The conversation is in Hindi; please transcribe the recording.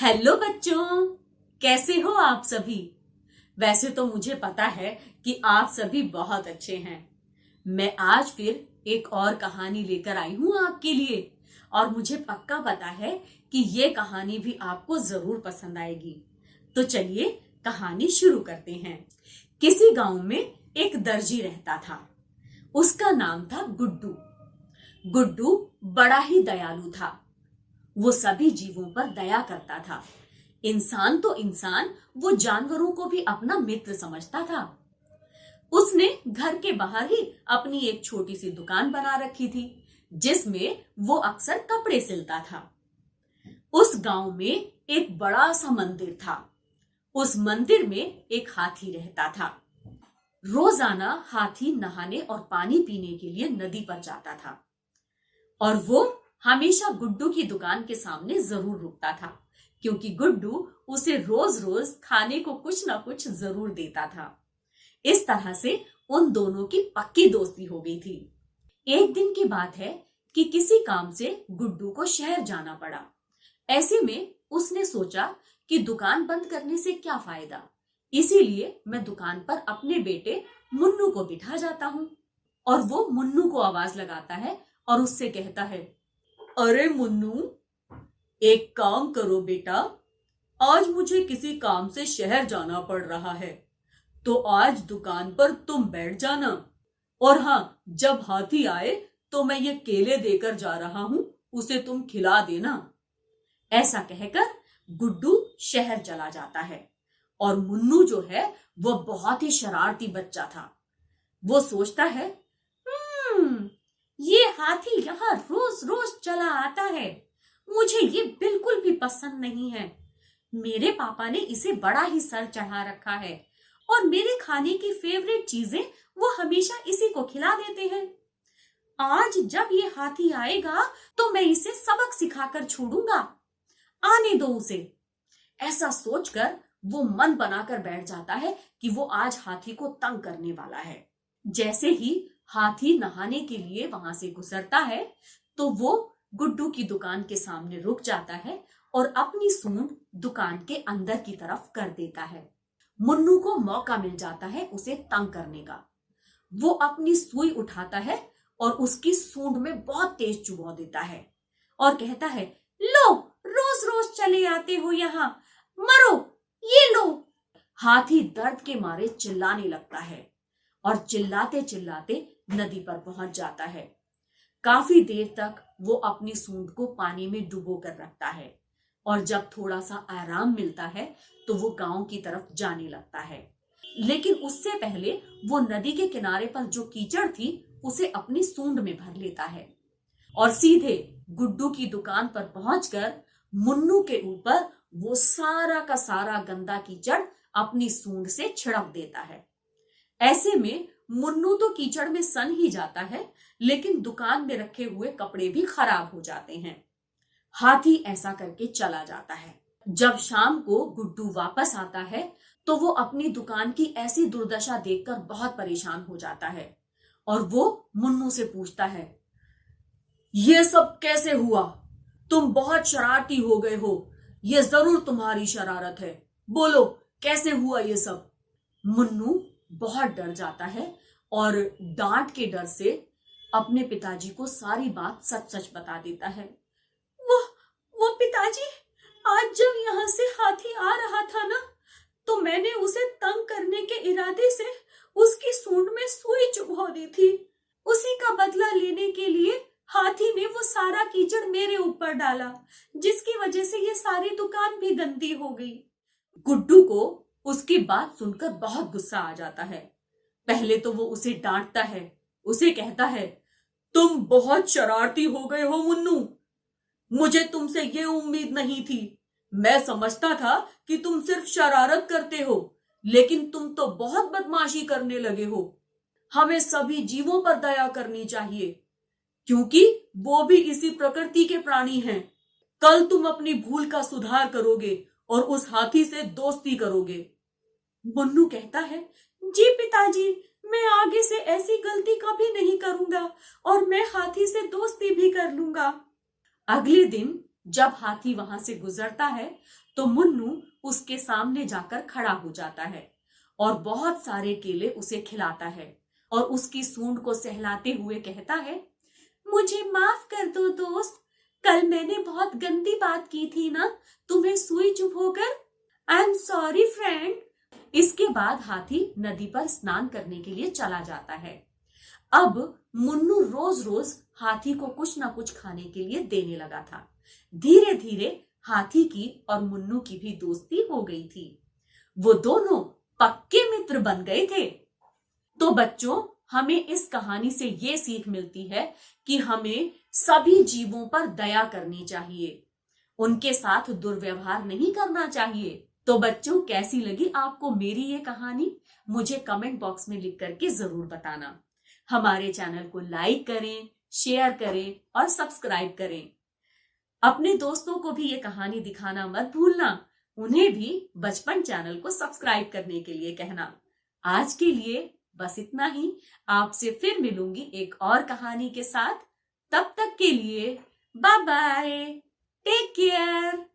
हेलो बच्चों, कैसे हो आप सभी। वैसे तो मुझे पता है कि आप सभी बहुत अच्छे हैं। मैं आज फिर एक और कहानी लेकर आई हूं आपके लिए और मुझे पक्का पता है कि ये कहानी भी आपको जरूर पसंद आएगी। तो चलिए कहानी शुरू करते हैं। किसी गांव में एक दर्जी रहता था। उसका नाम था गुड्डू। गुड्डू बड़ा ही दयालु था। वो सभी जीवों पर दया करता था। इंसान तो इंसान, वो जानवरों को भी अपना मित्र समझता था। उसने घर के बाहर ही अपनी एक छोटी सी दुकान बना रखी थी, जिसमें वो अक्सर कपड़े सिलता था। उस गांव में एक बड़ा सा मंदिर था। उस मंदिर में एक हाथी रहता था। रोजाना हाथी नहाने और पानी पीने के लिए नदी पर जाता था और वो हमेशा गुड्डू की दुकान के सामने जरूर रुकता था, क्योंकि गुड्डू उसे रोज रोज खाने को कुछ ना कुछ जरूर देता था। इस तरह से उन दोनों की पक्की दोस्ती हो गई थी। एक दिन की बात है कि किसी काम से गुड्डू को शहर जाना पड़ा। ऐसे में उसने सोचा कि दुकान बंद करने से क्या फायदा, इसीलिए मैं दुकान पर अपने बेटे मुन्नू को बिठा जाता हूँ। और वो मुन्नू को आवाज लगाता है और उससे कहता है, अरे मुन्नू, एक काम करो बेटा, आज मुझे किसी काम से शहर जाना पड़ रहा है, तो आज दुकान पर तुम बैठ जाना। और हाँ, जब हाथी आए तो मैं ये केले देकर जा रहा हूं, उसे तुम खिला देना। ऐसा कहकर गुड्डू शहर चला जाता है। और मुन्नू जो है वह बहुत ही शरारती बच्चा था। वो सोचता है, ये हाथी यहाँ रोज रोज चला आता है, मुझे ये बिल्कुल भी पसंद नहीं है। मेरे पापा ने इसे बड़ा ही सर चढ़ा रखा है और मेरे खाने की फेवरेट चीजें वो हमेशा इसी को खिला देते हैं। आज जब ये हाथी आएगा तो मैं इसे सबक सिखाकर छोड़ूंगा, आने दो उसे। ऐसा सोचकर वो मन बनाकर बैठ जाता है कि वो आज हाथी को तंग करने वाला है। जैसे ही हाथी नहाने के लिए वहां से गुजरता है तो वो गुड्डू की दुकान के सामने रुक जाता है और अपनी सूंड दुकान के अंदर की तरफ कर देता है। मुन्नू को मौका मिल जाता है उसे तंग करने का। वो अपनी सुई उठाता है और उसकी सूंड में बहुत तेज चुभा देता है और कहता है, लो, रोज रोज चले आते हो यहाँ, मरो, ये लो। हाथी दर्द के मारे चिल्लाने लगता है और चिल्लाते चिल्लाते नदी पर पहुंच जाता है। काफी देर तक वो अपनी सूंड को पानी में डुबो कर रखता है और जब थोड़ा सा आराम मिलता है तो वो गांव की तरफ जाने लगता है। लेकिन उससे पहले वो नदी के किनारे पर जो कीचड़ थी उसे अपनी सूंड में भर लेता है और सीधे गुड्डू की दुकान पर पहुंचकर मुन्नू के ऊपर वो सारा का सारा गंदा कीचड़ अपनी सूंड से छिड़क देता है। ऐसे में मुन्नू तो कीचड़ में सन ही जाता है, लेकिन दुकान में रखे हुए कपड़े भी खराब हो जाते हैं। हाथी ऐसा करके चला जाता है। जब शाम को गुड्डू वापस आता है तो वो अपनी दुकान की ऐसी दुर्दशा देखकर बहुत परेशान हो जाता है और वो मुन्नू से पूछता है, ये सब कैसे हुआ? तुम बहुत शरारती हो गए हो, ये जरूर तुम्हारी शरारत है, बोलो कैसे हुआ ये सब? मुन्नू बहुत डर जाता है और डांट के डर से अपने पिताजी को सारी बात सच सच बता देता है। वो पिताजी, आज जब यहाँ से हाथी आ रहा था ना, तो मैंने उसे तंग करने के इरादे से उसकी सूंड में सुई चुभा दी थी। उसी का बदला लेने के लिए हाथी ने वो सारा कीचड़ मेरे ऊपर डाला, जिसकी वजह से ये सारी दुकान भी गंदी हो गई। गुड्डू को उसकी बात सुनकर बहुत गुस्सा आ जाता है। पहले तो वो उसे डांटता है, उसे कहता है, तुम बहुत शरारती हो गए हो मुन्नू, मुझे तुमसे ये उम्मीद नहीं थी। मैं समझता था कि तुम सिर्फ शरारत करते हो, लेकिन तुम तो बहुत बदमाशी करने लगे हो। हमें सभी जीवों पर दया करनी चाहिए, क्योंकि वो भी इसी प्रकृति के प्राणी हैं। कल तुम अपनी भूल का सुधार करोगे और उस हाथी से दोस्ती करोगे। मुन्नू कहता है, जी पिताजी, मैं आगे से ऐसी गलती कभी नहीं करूंगा और मैं हाथी से दोस्ती भी कर लूंगा। अगले दिन जब हाथी वहां से गुजरता है तो मुन्नू उसके सामने जाकर खड़ा हो जाता है और बहुत सारे केले उसे खिलाता है और उसकी सूंड को सहलाते हुए कहता है, मुझे माफ कर दो दोस्त, कल मैंने बहुत गंदी बात की थी ना, तुम्हें सुई चुप होकर। I am sorry friend. इसके बाद हाथी नदी पर स्नान करने के लिए चला जाता है। अब मुन्नू रोज रोज हाथी को कुछ ना कुछ खाने के लिए देने लगा था। धीरे धीरे हाथी की और मुन्नू की भी दोस्ती हो गई थी। वो दोनों पक्के मित्र बन गए थे। तो बच्चों, हमें इस कहानी से ये सीख मिलती है कि हमें सभी जीवों पर दया करनी चाहिए, उनके साथ दुर्व्यवहार नहीं करना चाहिए। तो बच्चों, कैसी लगी आपको मेरी ये कहानी? मुझे कमेंट बॉक्स में लिख करके जरूर बताना। हमारे चैनल को लाइक करें, शेयर करें और सब्सक्राइब करें। अपने दोस्तों को भी ये कहानी दिखाना मत भूलना। उन्हें भी बचपन चैनल को सब्सक्राइब करने के लिए कहना। आज के लिए बस इतना ही। आपसे फिर मिलूंगी एक और कहानी के साथ। तब तक के लिए बाय बाय, टेक केयर।